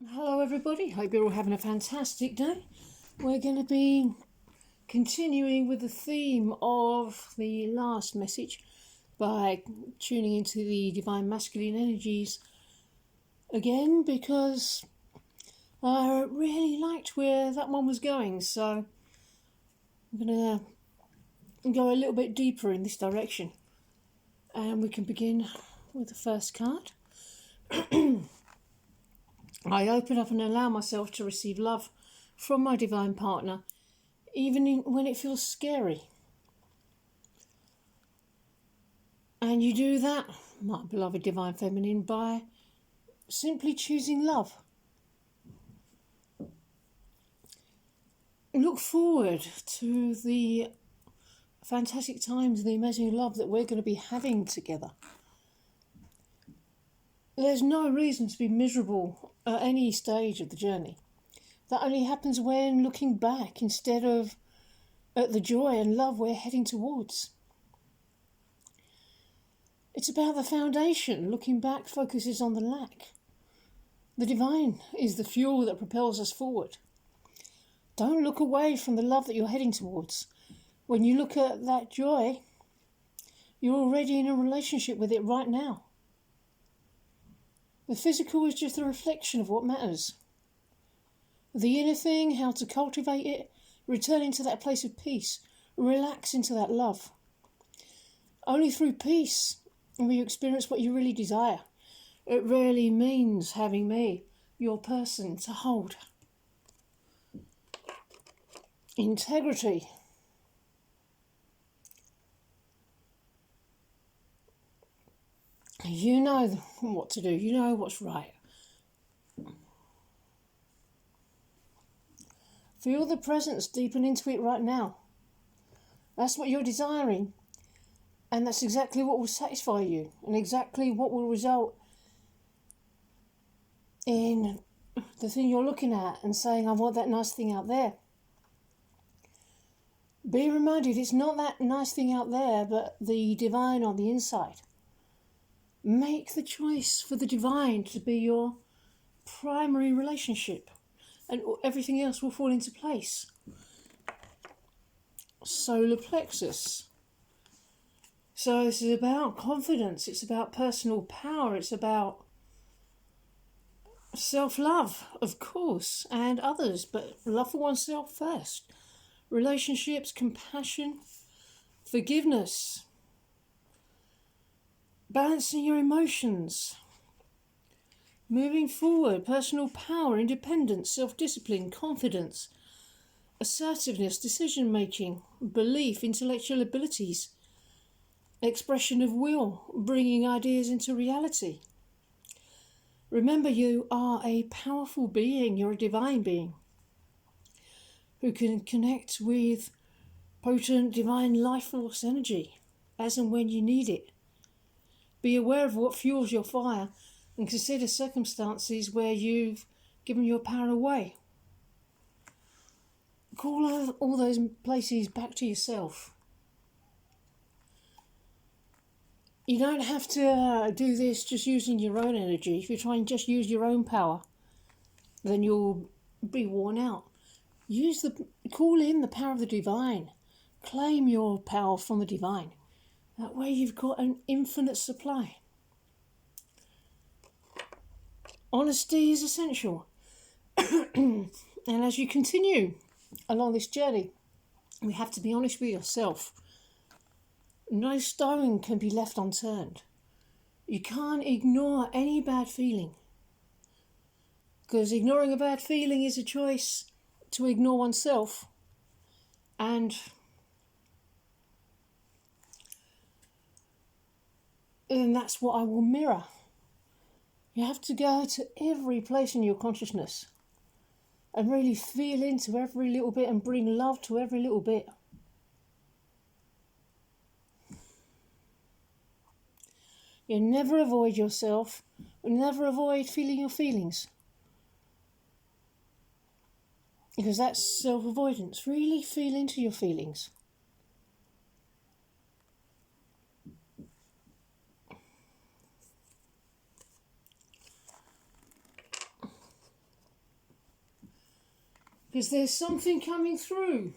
Hello everybody, hope you're all having a fantastic day. We're going to be continuing with the theme of the last message by tuning into the divine masculine energies again, because I really liked where that one was going, so I'm going to go a little bit deeper in this direction, and we can begin with the first card. I open up and allow myself to receive love from my divine partner, even when it feels scary. And you do that, my beloved divine feminine, by simply choosing love. Look forward to the fantastic times, the amazing love that we're going to be having together. There's no reason to be miserable at any stage of the journey. That only happens when looking back instead of at the joy and love we're heading towards. It's about the foundation. Looking back focuses on the lack. The divine is the fuel that propels us forward. Don't look away from the love that you're heading towards. When you look at that joy, you're already in a relationship with it right now. The physical is just a reflection of what matters. The inner thing, how to cultivate it, return into that place of peace, relax into that love. Only through peace will you experience what you really desire. It really means having me, your person, to hold. Integrity. You know what to do. You know what's right. Feel the presence, deepen into it right now. That's what you're desiring. And that's exactly what will satisfy you. And exactly what will result in the thing you're looking at and saying, I want that nice thing out there. Be reminded, it's not that nice thing out there, but the divine on the inside. Make the choice for the divine to be your primary relationship, and everything else will fall into place. Solar plexus. So this is about confidence, it's about personal power, it's about self-love, of course, and others, but love for oneself first. Relationships, compassion, forgiveness, balancing your emotions, moving forward, personal power, independence, self-discipline, confidence, assertiveness, decision-making, belief, intellectual abilities, expression of will, bringing ideas into reality. Remember, you are a powerful being, you're a divine being who can connect with potent divine life force energy as and when you need it. Be aware of what fuels your fire and consider circumstances where you've given your power away. Call all those places back to yourself. You don't have to do this just using your own energy. If you try and just use your own power, then you'll be worn out. Call in the power of the divine. Claim your power from the divine. That way you've got an infinite supply. Honesty is essential. And as you continue along this journey, you have to be honest with yourself. No stone can be left unturned. You can't ignore any bad feeling, because ignoring a bad feeling is a choice to ignore oneself, and that's what I will mirror. You have to go to every place in your consciousness and really feel into every little bit and bring love to every little bit. You never avoid yourself, you never avoid feeling your feelings, because that's self-avoidance. Really feel into your feelings. Because there's something coming through.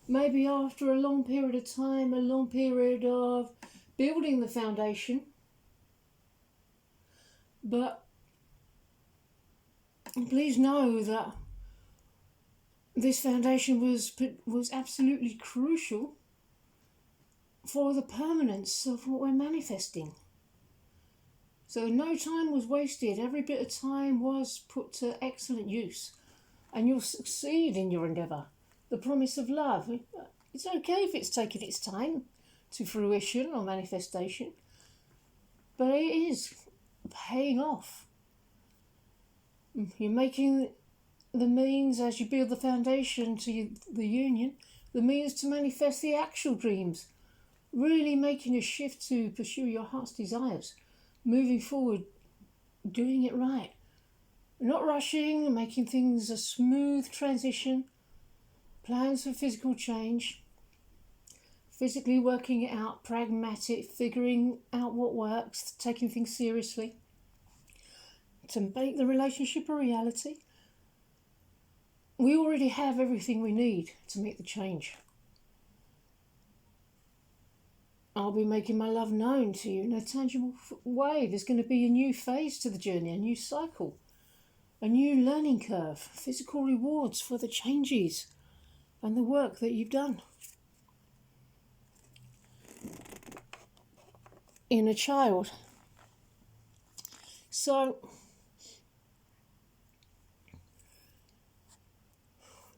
Maybe after a long period of time, a long period of building the foundation. But please know that this foundation was absolutely crucial for the permanence of what we're manifesting. So no time was wasted. Every bit of time was put to excellent use. And you'll succeed in your endeavour. The promise of love. It's okay if it's taken its time to fruition or manifestation. But it is paying off. You're making the means, as you build the foundation to the union, the means to manifest the actual dreams. Really making a shift to pursue your heart's desires. Moving forward, doing it right. Not rushing, making things a smooth transition. Plans for physical change. Physically working it out, pragmatic, figuring out what works, taking things seriously. To make the relationship a reality. We already have everything we need to make the change. I'll be making my love known to you in a tangible way. There's going to be a new phase to the journey, a new cycle, a new learning curve, physical rewards for the changes and the work that you've done. Inner child. So,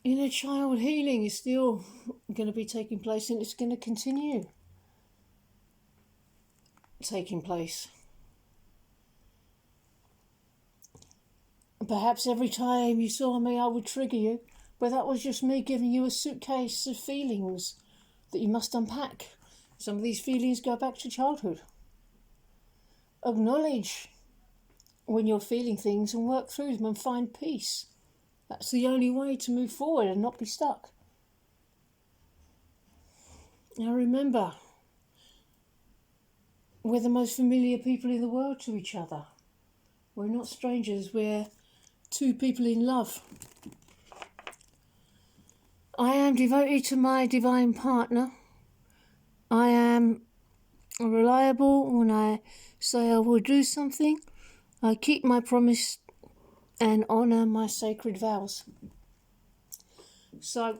inner child healing is still going to be taking place, and it's going to continue taking place. Perhaps every time you saw me I would trigger you, but that was just me giving you a suitcase of feelings that you must unpack. Some of these feelings go back to childhood. Acknowledge when you're feeling things and work through them and find peace. That's the only way to move forward and not be stuck. Now remember, we're the most familiar people in the world to each other. We're not strangers, we're two people in love. I am devoted to my divine partner. I am reliable when I say I will do something. I keep my promise and honour my sacred vows. So,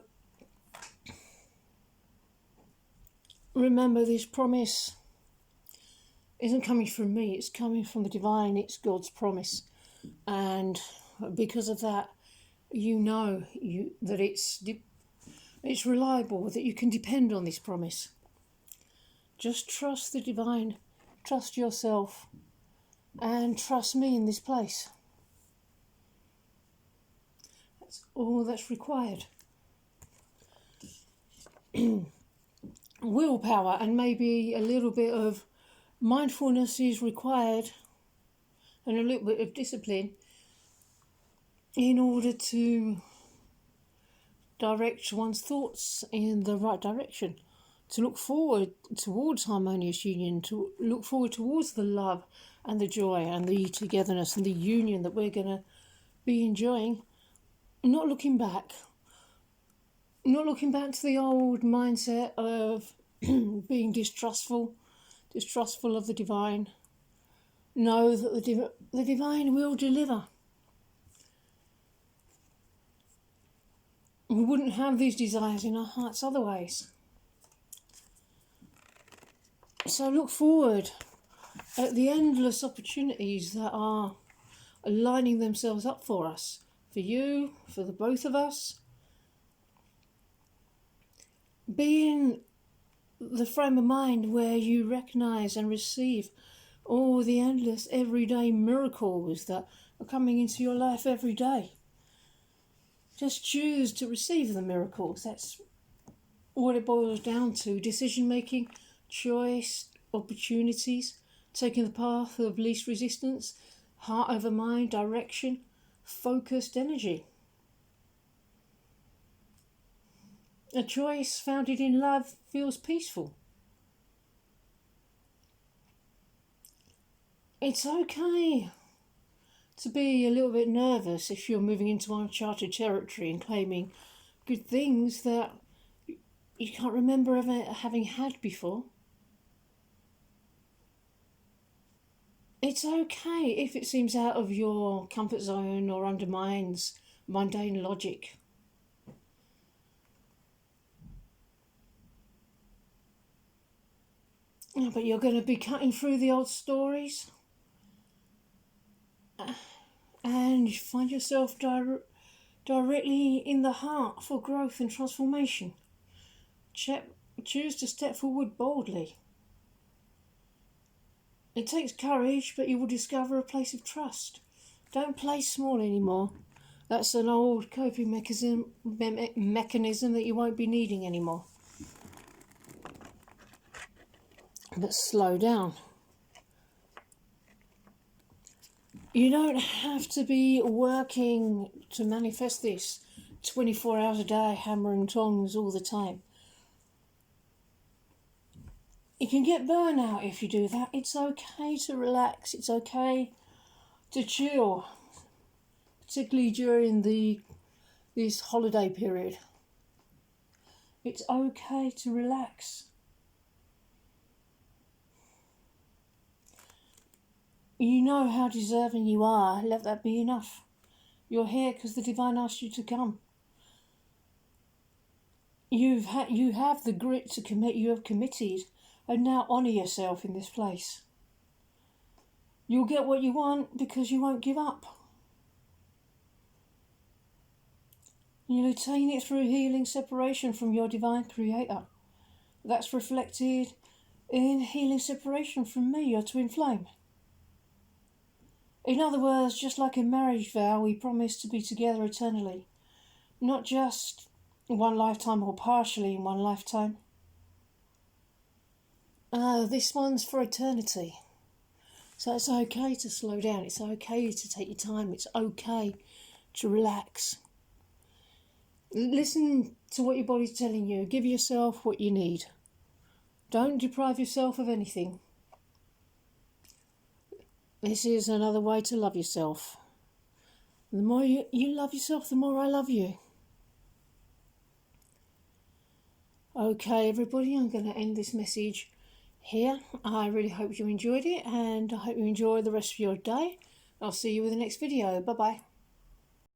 remember, this promise isn't coming from me, it's coming from the divine, it's God's promise. And because of that, you know that it's reliable, that you can depend on this promise. Just trust the divine, trust yourself, and trust me in this place. That's all that's required. Willpower and maybe a little bit of mindfulness is required, and a little bit of discipline in order to direct one's thoughts in the right direction, to look forward towards harmonious union, to look forward towards the love and the joy and the togetherness and the union that we're going to be enjoying. Not looking back to the old mindset of being distrustful of the divine. Know that the divine will deliver. We wouldn't have these desires in our hearts otherwise. So look forward at the endless opportunities that are lining themselves up for us, for you, for the both of us. Be in the frame of mind where you recognise and receive all the endless everyday miracles that are coming into your life every day. Just choose to receive the miracles. That's what it boils down to. Decision making, choice, opportunities, taking the path of least resistance, heart over mind, direction, focused energy. A choice founded in love feels peaceful. It's okay to be a little bit nervous if you're moving into uncharted territory and claiming good things that you can't remember ever having had before. It's okay if it seems out of your comfort zone or undermines mundane logic. But you're going to be cutting through the old stories and you find yourself directly in the heart for growth and transformation. Choose to step forward boldly. It takes courage, but you will discover a place of trust. Don't play small anymore. That's an old coping mechanism that you won't be needing anymore. But slow down. You don't have to be working to manifest this 24 hours a day, hammering tongs all the time. You can get burnout if you do that. It's okay to relax. It's okay to chill, particularly during this holiday period. It's okay to relax. You know how deserving you are. Let that be enough. You're here because the divine asked you to come. You have the grit to commit. You have committed. And now honour yourself in this place. You'll get what you want because you won't give up. You'll attain it through healing separation from your divine creator. That's reflected in healing separation from me, your twin flame. In other words, just like a marriage vow, we promise to be together eternally. Not just one lifetime or partially in one lifetime. This one's for eternity. So it's okay to slow down. It's okay to take your time. It's okay to relax. Listen to what your body's telling you. Give yourself what you need. Don't deprive yourself of anything. This is another way to love yourself. The more you love yourself, the more I love you. Okay, everybody, I'm going to end this message here. I really hope you enjoyed it, and I hope you enjoy the rest of your day. I'll see you with the next video. Bye bye.